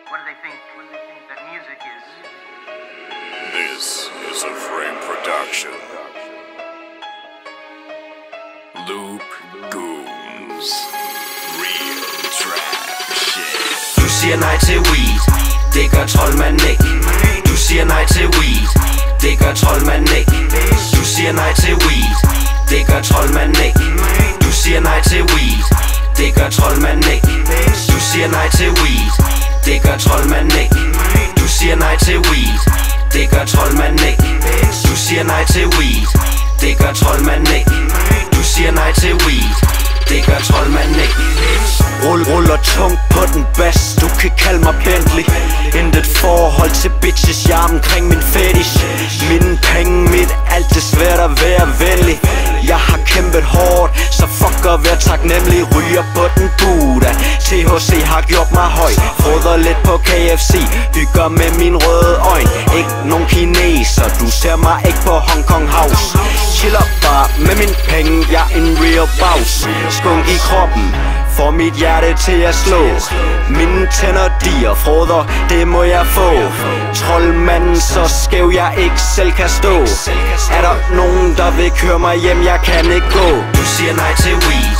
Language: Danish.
What do they think that music is? This is a Frame production. Loop Goons. Real trap shit. Du siger nej til weed, det gør troldmanden ikke. Du siger nej til weed, det gør troldmanden ikke. Du siger nej til weed, det gør troldmanden ikke. Du siger nej til weed, det gør troldmanden ikke. Du siger nej til weed, det gør troldmanden ikke. Du siger nej til weed, det gør troldmanden ikke. Du siger nej til weed, det gør troldmanden ikke. Du siger nej til weed, det gør troldmanden ikke. Ruller tungt på den bass, du kan kalde mig Bentley. Intet forhold til bitches, jeg er omkring min fetish. Mine penge, mit alt, det er svært at være venlig. Jeg har kæmpet hårdt, så fuck at være taknemmelig. Ryger på den Buddha, THC har gjort mig høj. Froder lidt på KFC, hygger med min røde øjne. Ikke nogen kineser, du ser mig ikke på Hong Kong House. Chiller bare med min penge, jeg er en real boss. Skunk i kroppen, får mit hjerte til at slå. Mine tænder, de er froder, det må jeg få. Troldmanden så skæv, jeg ikke selv kan stå. Er der nogen, der vil køre mig hjem, jeg kan ikke gå. Du siger nej til weed,